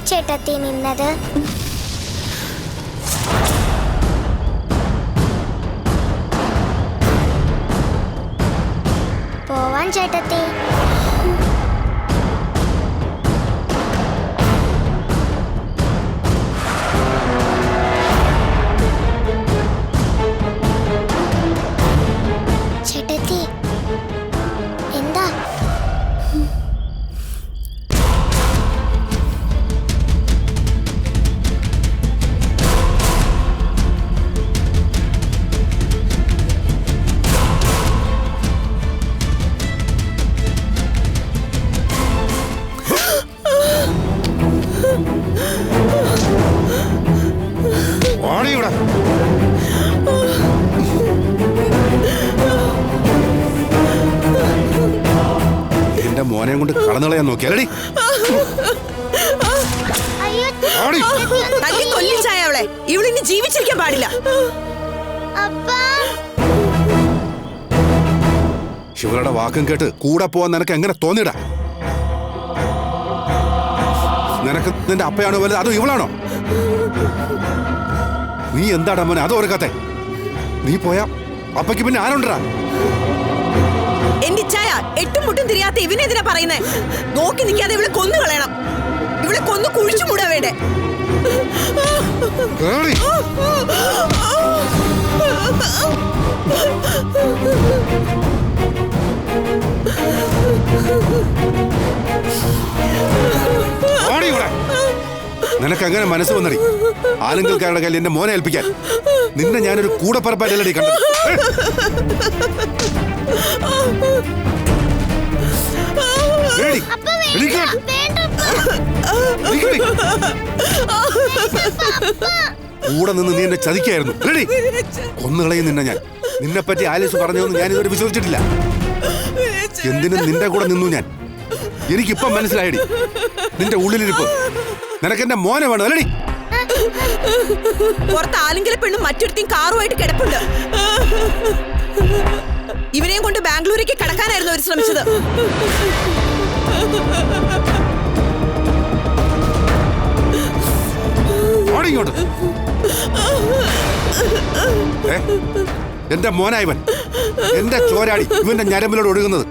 ചേട്ടത്തി നിന്നത്? പോവാൻ ചേട്ടത്തി. ചേട്ടത്തി എന്താ? എന്റെ മോനെ കൊണ്ട് കടന്നുകളയാൻ നോക്കിയാലടി. അവളെ ഇവളിനി ജീവിച്ചിരിക്കാൻ പാടില്ല. ശിവയുടെ വാക്കും കേട്ട് കൂടെ പോവാൻ നിനക്ക് എങ്ങനെ തോന്നിടാ? നിനക്ക് നിന്റെ അപ്പയാണോ വലുത് അതോ ഇവളാണോ? നീ എന്താടാ മോനെ അതോ ഒരു കത്തെ? നീ പോയാ അപ്പയ്ക്ക് പിന്നെ ആരുണ്ടാ? എന്റെ ഇച്ഛായ എട്ടും മുട്ടും തിരിയാത്ത ഇവനെതിനാ പറയുന്നേ? നോക്കി നിൽക്കാതെ ഇവളെ കൊന്നു കളയണം. ഇവളെ കൊന്നു കുഴിച്ചു മൂടാ വേണ്ടേ? നിനക്ക് അങ്ങനെ മനസ്സ് വന്നടി ആലുങ്കൽക്കാരുടെ കയ്യിൽ എന്റെ മോനെ ഏൽപ്പിക്കാൻ? നിന്നെ ഞാനൊരു കൂടപ്പറപ്പായിട്ടല്ലടി കണ്ടത്. കൂടെ നിന്ന് നീ എന്നെ ചതിക്കായിരുന്നു. കൊന്നുകളയും നിന്നെ ഞാൻ. നിന്നെ പറ്റി ആലീസ് പറഞ്ഞൊന്നും ഞാൻ ഇതുവരെ വിശ്വസിച്ചിട്ടില്ല. എന്തിനും നിന്റെ കൂടെ നിന്നു ഞാൻ. എനിക്കിപ്പം മനസ്സിലായടി നിന്റെ ഉള്ളിലിരിപ്പ്. നിനക്ക് എന്റെ മോനെ വേണം അല്ലടി? പുറത്ത് ആലെങ്കിലും പെണ്ണും മറ്റൊരുത്തിയും കാറുമായിട്ട് കിടപ്പുണ്ട്. ഇവനെയും കൊണ്ട് ബാംഗ്ലൂരേക്ക് കടക്കാനായിരുന്നു അവർ ശ്രമിച്ചത്. എന്റെ മോനായവൻ, എന്റെ ചോരാടി ഇവന്റെ ഞരമ്പിലോട് ഒഴുകുന്നത്.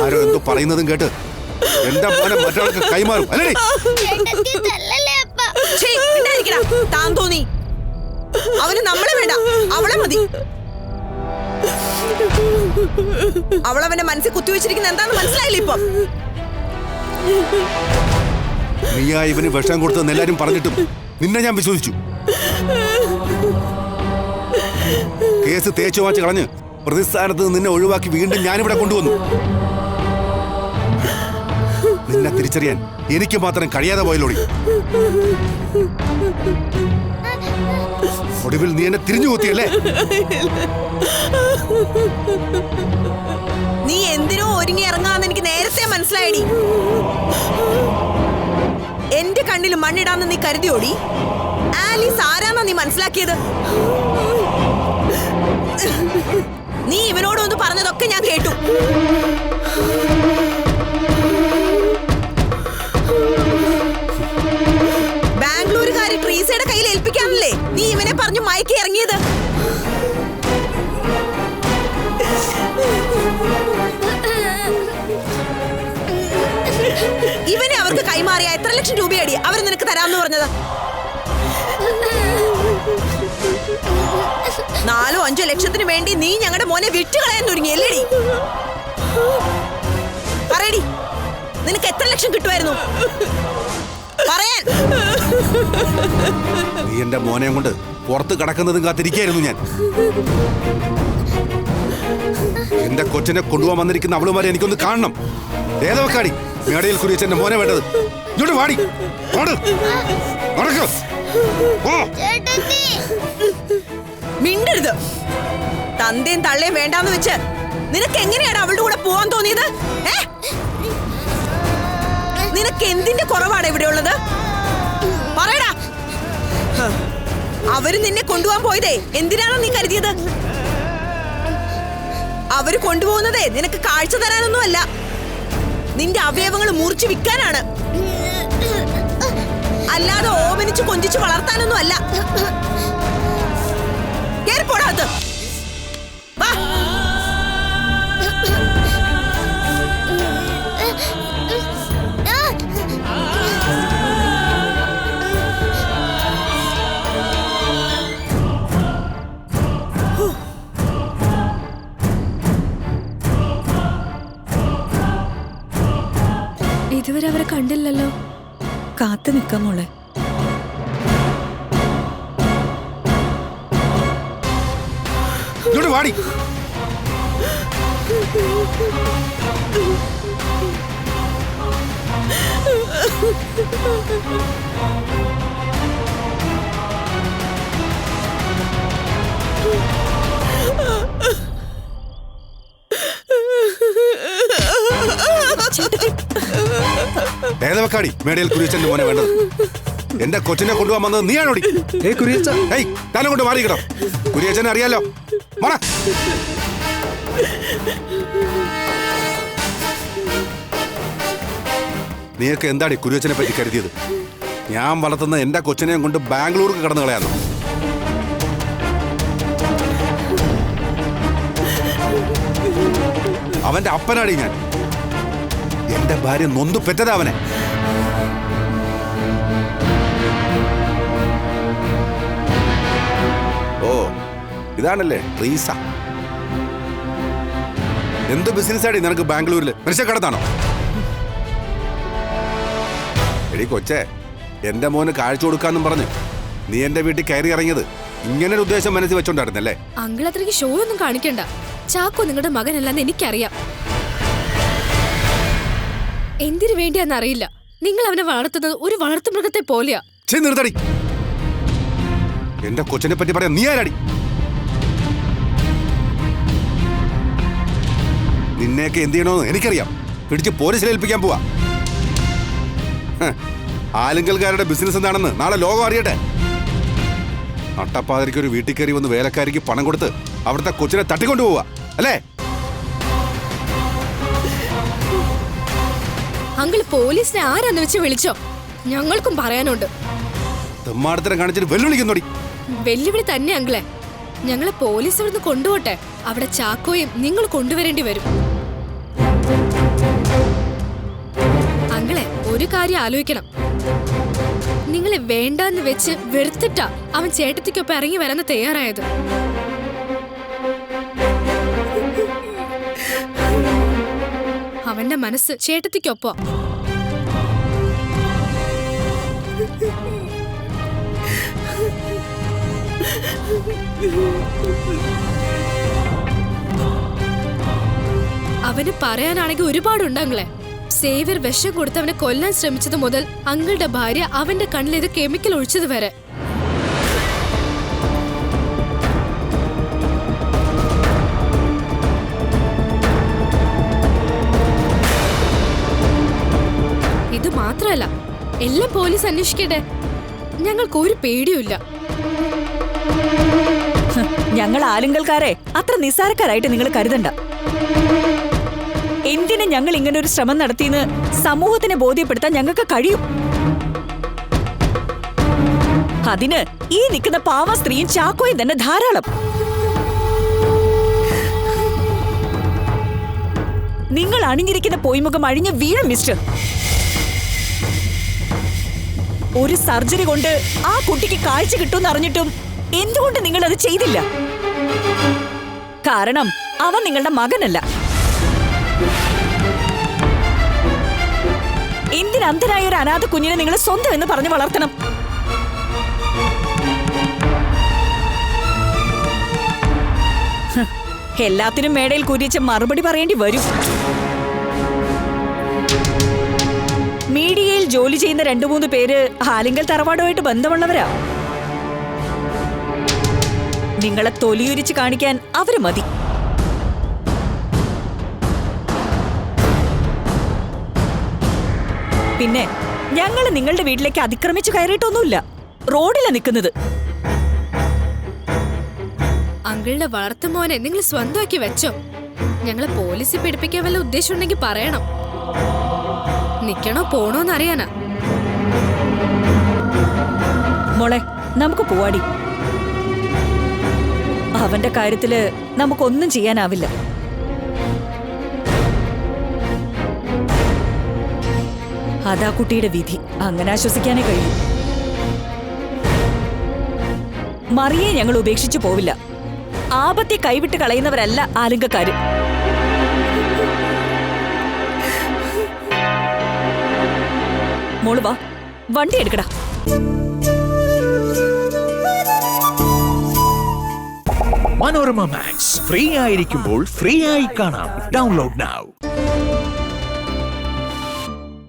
ആരോ എന്തോ പറയുന്നതും കേട്ട് എന്റെ മോനെ മറ്റൊരാൾക്ക് കൈമാറും അല്ലേ? താൻ തോന്നി അവന് നമ്മളെ വേണ്ട, അവളെ മതി. അവളവന്റെ മനസ്സിൽ കുത്തിവെച്ചിരിക്കുന്ന എന്താന്ന് മനസ്സിലായില്ലേ ഇപ്പം? നീയാ ഇവന് വിഷം കൊടുത്തെന്ന് എല്ലാരും പറഞ്ഞിട്ടും നിന്നെ ഞാൻ വിശ്വസിച്ചു. കേസ് തേച്ചു മാച്ച് കളഞ്ഞ് പ്രതിസ്ഥാനത്ത് നിന്നെ ഒഴിവാക്കി വീണ്ടും ഞാനിവിടെ കൊണ്ടുവന്നു. നിന്നെ തിരിച്ചറിയാൻ എനിക്ക് മാത്രം കഴിയാതെ പോയല്ലോടി. ഒടുവിൽ നീ എന്നെ തിരിഞ്ഞു കൊത്തിയല്ലേ? നീ എന്തിനോ ഒരുങ്ങി ഇറങ്ങാന്ന് എനിക്ക് നേരത്തെ മനസ്സിലായടി. എന്റെ കണ്ണിൽ മണ്ണിടാന്ന് നീ കരുതിയോടി? ആലീസ് ആരാന്നാ നീ മനസ്സിലാക്കിയത്? നീ ഇവനോടൊന്ന് പറഞ്ഞതൊക്കെ ഞാൻ കേട്ടു. ബാംഗ്ലൂരുകാരി ട്രീസയുടെ കയ്യിൽ ഏൽപ്പിക്കാനല്ലേ നീ ഇവനെ പറഞ്ഞു മയക്കി ഇറങ്ങിയത്? ഇവനെ അവർക്ക് കൈമാറിയ എത്ര ലക്ഷം രൂപയടി അവർ നിനക്ക് തരാമെന്ന് പറഞ്ഞത്? 4-5 ലക്ഷത്തിന് വേണ്ടി നീ ഞങ്ങളുടെ മോനെ വിട്ടുകളയാൻ ഒരുങ്ങിയല്ലേടി? പറയടി, നിനക്ക് എത്ര ലക്ഷം കിട്ടുമായിരുന്നു? പറയാൻ. നീ എന്റെ മോനെ കൊണ്ട് പുറത്ത് കടക്കുന്നതും കാത്തിരിക്കായിരുന്നു ഞാൻ. എന്റെ കൊച്ചിനെ കൊണ്ടുപോകാൻ വന്നിരിക്കുന്ന അവളുമാരെ എനിക്കൊന്ന് കാണണം. ഏതൊക്കാടി മേടയിൽ കുറിച്ച് എന്റെ മോനെ വേണ്ടത്? ഇങ്ങോട്ട് വാടി. മിണ്ടരുത്. തന്തയും തള്ളയും വേണ്ടാന്ന് വെച്ച് നിനക്ക് എങ്ങനെയാണ് അവളുടെ കൂടെ പോവാൻ തോന്നിയത്? നിനക്ക് എന്തിന്റെ കുറവാണ് ഇവിടെ ഉള്ളത്? പറയടാ. അവര് നിന്നെ കൊണ്ടുപോകാൻ പോയതേ എന്തിനാണോ നീ കരുതിയത്? അവര് കൊണ്ടുപോകുന്നതേ നിനക്ക് കാഴ്ച തരാനൊന്നുമല്ല, നിന്റെ അവയവങ്ങൾ മുറിച്ചു വിൽക്കാനാണ്. അല്ലാതെ ഓമനിച്ച് കൊഞ്ചിച്ച് വളർത്താനൊന്നും അല്ല. കേറി പോടാ അത്. വാ. ഇതുവരെ അവരെ കണ്ടില്ലല്ലോ. കാത്തു നിൽക്കാം മോളെ. ഇങ്ങോട്ട് വാടി. ഏതവക്കാടി മേടയിൽ കുരിയച്ചന്റെ മോനെ വേണ്ടത്? എന്റെ കൊച്ചിനെ കൊണ്ടുപോകാൻ വന്നത് നീയാണോടി? താനെ കൊണ്ട് മാറിക്കണം. കുരിയച്ചനെ അറിയാലോ. നീയൊക്കെ എന്താടി കുരിയച്ചനെ പറ്റി കരുതിയത്? ഞാൻ വളർത്തുന്ന എന്റെ കൊച്ചിനെയും കൊണ്ട് ബാംഗ്ലൂർക്ക് കടന്നു കളയാന്നോ? അവന്റെ അപ്പനാടി ഞാൻ. എന്റെ ഭാര്യ നൊന്തു പെറ്റതാ അവനെ. ഓ, ഇതാണല്ലേ റീസ. എന്ത് ബിസിനസ്സാടി നിനക്ക് ബാംഗ്ലൂരിൽ? മനുഷ്യക്കടത്താണോ? എടി കൊച്ചേ, എന്റെ മോന് കാഴ്ച കൊടുക്കാന്നും പറഞ്ഞ് നീ എന്റെ വീട്ടിൽ കയറി ഇറങ്ങിയത് ഇങ്ങനൊരു ഉദ്ദേശം മനസ്സിൽ വെച്ചോണ്ടായിരുന്നല്ലേ? അങ്കിൾ അത്രയ്ക്ക് ഷോ ഒന്നും കാണിക്കണ്ട. ചാക്കോ നിങ്ങളുടെ മകനല്ലെന്ന് എനിക്കറിയാം. എന്തിനു വേണ്ടിയാന്നറിയില്ല. നിങ്ങൾ അവനെ വളർത്തുന്നത് ഒരു വളർത്തുമൃഗത്തെ പോലെയാ. നിർത്തടി. എന്റെ കൊച്ചിനെ പറ്റി പറയാൻ നീ ആരാടി? നിന്നെയൊക്കെ എന്ത് ചെയ്യണമെന്ന് എനിക്കറിയാം. പിടിച്ച് പോലീസിൽ ഏൽപ്പിക്കാൻ പോവാ. ആലുങ്കൽക്കാരുടെ ബിസിനസ് എന്താണെന്ന് നാളെ ലോകം അറിയട്ടെ. നട്ടപ്പാതിരിക്ക് ഒരു വീട്ടിൽ കയറി വന്ന് വേലക്കാരിക്ക് പണം കൊടുത്ത് അവിടുത്തെ കൊച്ചിനെ തട്ടിക്കൊണ്ടു പോവാ അല്ലേ? അങ്കിൾ പോലീസിനെ ആരാന്ന് വെച്ച് വിളിച്ചോ? ഞങ്ങൾക്കും പറയാനുണ്ട്. തെമ്മാടത്തിനെ കാണിച്ചിട്ട് വെല്ലുവിളിക്കുന്നോടി. വെല്ലുവിളി തന്നെ അങ്കിളെ. ഞങ്ങളെ പോലീസ് ഇവിടുന്ന് കൊണ്ടുപോട്ടെ. അവിടെ ചാക്കോയും നിങ്ങൾ കൊണ്ടുവരേണ്ടി വരും. അങ്കിളെ ഒരു കാര്യം ആലോചിക്കണം. നിങ്ങളെ വേണ്ടാന്ന് വെച്ച് വെറുത്തിട്ടാ അവൻ ചേട്ടത്തിക്കൊപ്പം ഇറങ്ങി വരാൻ തയ്യാറായത്. അവന്റെ മനസ്സ് ചേട്ടത്തിക്കൊപ്പം. അവന് പറയാനാണെങ്കിൽ ഒരുപാടുണ്ടങ്ങളെ. സേവ്യർ വിഷം കൊടുത്ത് അവനെ കൊല്ലാൻ ശ്രമിച്ചത് മുതൽ അങ്കിളുടെ ഭാര്യ അവന്റെ കണ്ണിലേത് കെമിക്കൽ ഒഴിച്ചത് വരെ. ഇത് മാത്രല്ല, എല്ലാം പോലീസ് അന്വേഷിക്കട്ടെ. ഞങ്ങൾക്ക് ഒരു പേടിയുമില്ല. ഞങ്ങൾ ആലുങ്കൽക്കാരെ അത്ര നിസ്സാരക്കാരായിട്ട് നിങ്ങൾ കരുതണ്ട. എന്തിന് ഞങ്ങൾ ഇങ്ങനെ ഒരു ശ്രമം നടത്തിയെന്ന് സമൂഹത്തിനെ ബോധ്യപ്പെടുത്താൻ ഞങ്ങൾക്ക് കഴിയും. അതിന് ഈ നിൽക്കുന്ന പാവ സ്ത്രീയും ചാക്കോയും തന്നെ ധാരാളം. നിങ്ങൾ അണിഞ്ഞിരിക്കുന്ന പൊയ്മുഖം അഴിഞ്ഞ് വീഴും മിസ്റ്റർ. ഒരു സർജറി കൊണ്ട് ആ കുട്ടിക്ക് കാഴ്ച കിട്ടുമെന്ന് അറിഞ്ഞിട്ടും എന്തുകൊണ്ട് നിങ്ങൾ അത് ചെയ്തില്ല? കാരണം അവൻ നിങ്ങളുടെ മകനല്ല. എന്തിനന്ധനായ ഒരു അനാഥ കുഞ്ഞിനെ നിങ്ങൾ സ്വന്തം എന്ന് പറഞ്ഞു വളർത്തണം? എല്ലാത്തിനും മേടയിൽ കുരിച്ച് മറുപടി പറയേണ്ടി വരും. മീഡിയയിൽ ജോലി ചെയ്യുന്ന 2-3 പേര് ആലിങ്കൽ തറവാടുമായിട്ട് ബന്ധമുള്ളവരാ. നിങ്ങളെ തൊലിയുരിച്ച് കാണിക്കാൻ അവര് മതി. പിന്നെ ഞങ്ങൾ നിങ്ങളുടെ വീട്ടിലേക്ക് അതിക്രമിച്ചു കയറിയിട്ടൊന്നുമില്ല. റോഡിലാ നിൽക്കുന്നത്. അങ്കിളുടെ വളർത്തുമോനെ നിങ്ങൾ സ്വന്തമാക്കി വെച്ചോ. ഞങ്ങളെ പോലീസിൽ പിടിപ്പിക്കാൻ വല്ല ഉദ്ദേശം ഉണ്ടെങ്കിൽ പറയണം. നിക്കണോ പോണോന്ന് അറിയാനാ. മോളെ നമുക്ക് പോവാടി. അവന്റെ കാര്യത്തില് നമുക്കൊന്നും ചെയ്യാനാവില്ല. അതാ കുട്ടിയുടെ വിധി. അങ്ങനെ ആശ്വസിക്കാനേ കഴിയൂ. മറിയെ ഞങ്ങൾ ഉപേക്ഷിച്ചു പോവില്ല. ആപത്തെ കൈവിട്ട് കളയുന്നവരല്ല ആലുങ്കക്കാര്. മോള് വാ, വണ്ടി എടുക്കടാ. മനോരമ മാക്സ് ഫ്രീ ആയിരിക്കുമ്പോൾ ഫ്രീ ആയി കാണാം. Download now.